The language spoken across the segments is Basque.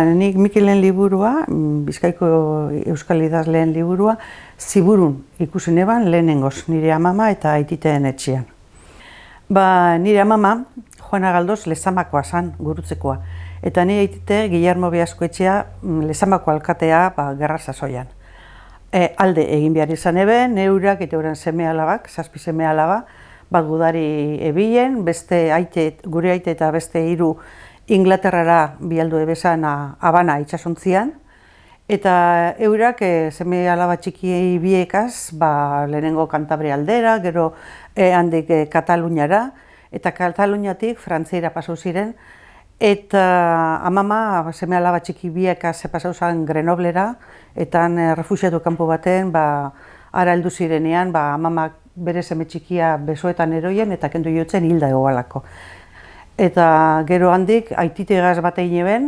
Nik Mikelen liburua, Bizkaiko euskal idazleen liburua, Ziburun ikusi neban lehenengoz, nire amama eta aititeen etxean. Nire amama, Juana Galdoz, Lezamakoa zan, Gurutzekoa. Eta nire aitite, Guillermo Beasko etxea, Lezamako alkatea, gerra sasoian. Alde egin behar izan eben, neurak eta euren seme-alabak, 7 seme-alaba, bat gudari ebilen, gure aite eta beste 3 Inglaterrara bialdu ebezan Habana itxasontzian, eta eurak seme-alaba txiki biekaz, lehenengo Kantabria aldera, gero handik Kataluniara, eta Kataluniatik Frantziara pasau ziren, eta amama seme-alaba txiki biekaz pasau zen Grenoblera, eta refuxiatu kanpo baten, ara heldu zirenean, amamak bere seme txikia besoetan eroien, eta kendu jotzen hilda egoalako. Eta gero handik, aititegaz batein eben,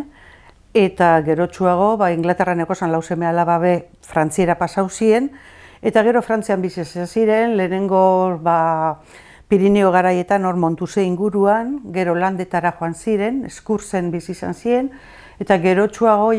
eta gero txuago, Inglaterraneko zan 4 seme-alaba Frantziera pasau ziren, eta gero Frantzian bizi ziren, lehenengo Pirineo garaietan hor Montuse inguruan, gero landetara joan ziren, Eskurtzen bizi izan ziren, eta gero txuago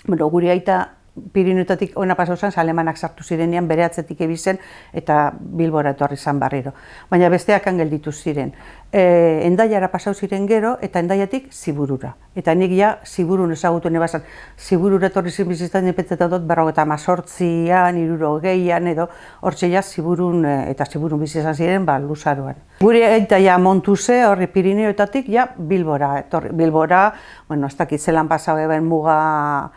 gure aita Pirineoetatik ona pasau zen, alemanak sartu zirenean bere atzetik ebizen eta Bilbora etorri zan barriro. Baina besteak gelditu ziren. Hendaiara pasau ziren gero eta Hendaiatik Ziburura. Eta nik Ziburun ezagutu nebazan. Ziburura etorri ziren bizitzen nepetzetan dut 58an, 60an edo hortxe Ziburun eta Ziburun bizi izan ziren luzaroan. Gure aita Montuse horri Pirineoetatik Bilbora. Bilbora, ez dakit zelan pasau eben muga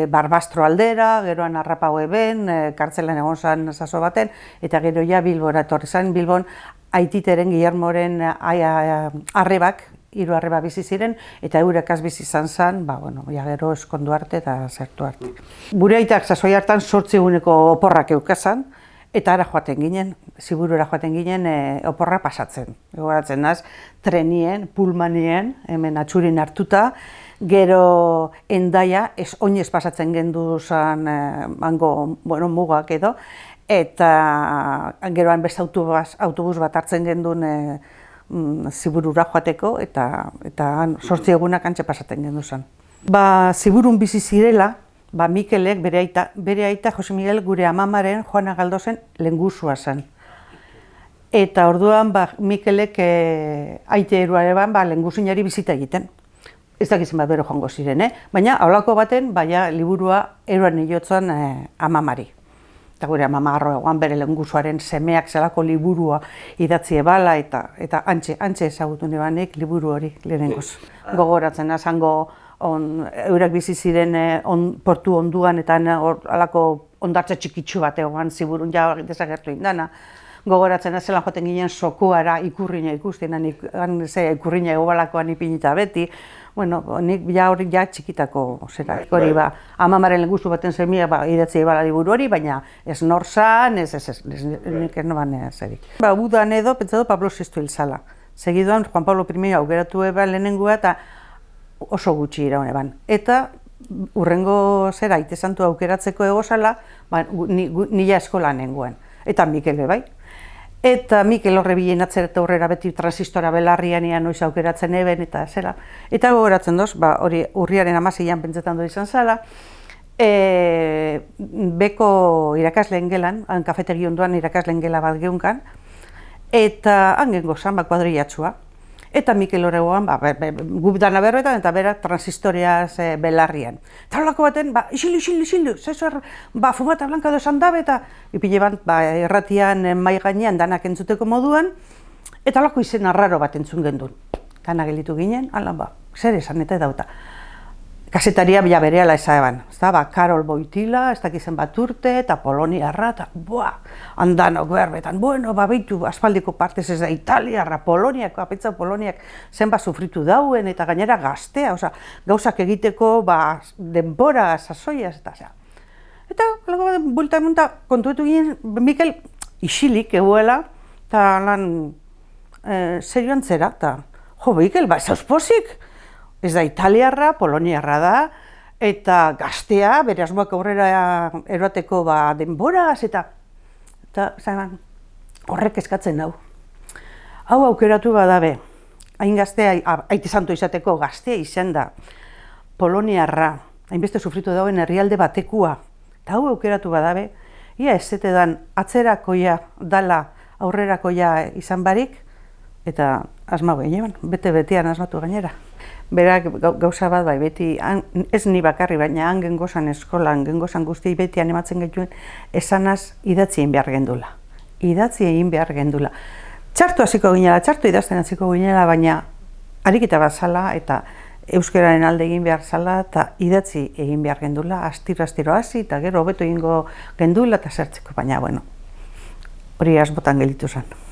Barbastro aldera, geroan harrapau eben, kartzelan egon zan zazo baten, eta gero Bilbora etorri zan, Bilbon aititeren Guillermoren arrebak, 3 arreba bizi ziren, eta eurekaz bizi izan zan, gero eskondu arte eta zertu arte. Gure aitak zazoi hartan 8 eguneko oporrak eukazan, eta ara joaten ginen, Ziburura joaten ginen oporra pasatzen. Egoratzen naz, trenien, pulmanien, hemen atxurin hartuta, gero Hendaia, oinez pasatzen gendu zan mugak edo, eta geroan beste autobus bat hartzen gendun Ziburura joateko, eta 8 egunak antxe pasatzen gendu zan. Ziburun bizi zirela, Mikelek, bere aita Jose Miguel gure amamaren Juana Galdozen lehengusua zen. Eta orduan Mikelek aite eruare lehengusinari bizita egiten. Ez dakizen bero joango ziren, baina haulako baten liburua eruan niotzen amamari. Eta gure amama egoan bere lehengusuaren semeak zelako liburua idatzi ebala eta antxe ezagutu nebanek liburu hori lehenengoz. Gogoratzen azango eurak bizi ziren portu onduan eta halako ondartza txikitsu bat egoan Ziburun desagertu indana. Gogoratzen zelan joaten ginen sokuara ikurrina ikusten, ikurrina egobalakoan ipinita beti. Nik hori txikitako zera. Hori amamaren lehengusu baten semia idatzi ebala liburu hori, baina ez norzan, nik ez noban zerik. Udan edo, pentsatu Pablo VI hil zala. Segiduan Juan Pablo I aukeratu eban lehenengua eta oso gutxi iraun eban. Eta urrengo zera aite santu aukeratzeko egozala, nila eskola nengoen. Eta Mikel bai. Eta Mikel horre bilen atzereta horrera beti transistora belarrian noiz aukeratzen eben eta zera. Eta gogoratzen doz, hori urriaren 16an pentsetan du izan zala, beko irakasleen gelan, kafetegi onduan irakasleen gela bat geunkan, eta hangen gozan kuadriatxua. Eta Mikel horregoan, gup dana berbetan eta bera transistoreaz belarrian. Eta horrelako baten, isildu, zezuer, fumata blanka dozan dabe eta ipile bat erratian mai gainean danak entzuteko moduan, eta horrelako izen arraro bat entzun gendun. Gana gelitu ginen, zer esan eta dauta. Kasetaria berehala ezaban, Karol Boitila, ez dakizen bat urte, eta Poloniarra, eta handanok berbetan, beitu aspaldiko partez ez da Italiarra, Poloniako, apetza Poloniak zenbat sufritu dauen, eta gainera gaztea, gauzak egiteko denbora, sasoiaz, eta zera. Eta, bulta emunta, kontuetu ginen, Mikel isilik eguela, eta lan serioan zera, eta, Mikel, ez auspozik? Ez da Italiarra, Poloniarra da, eta gaztea, bere asmoak aurrera eroateko denboraz, eta horrek eskatzen hau. Hau aukeratu badabe, hain gaztea, aite santu izateko gaztea izan da, poloniarra, hainbeste sufritu dauen herrialde batekua, eta hau aukeratu badabe, ia ezetedan atzerakoia dala aurrerakoia izan barik, eta asmau gainean, bete-betean asmatu gainera. Berak gauza bat bai, beti, ez ni bakarri, baina han gengozan eskolan, gengozan guztiei beti animatzen gaituen, esanaz idatzi egin behar gendula. Idatzi egin behar gendula. Txartu hasiko ginela, txartu idazten hasiko ginela, baina ariketa bat zala eta euskararen alde egin behar zala eta idatzi egin behar gendula, astiro hasi eta gero hobeto egingo gendula eta zertzeko, baina bueno, hori asmotan gelditu zen.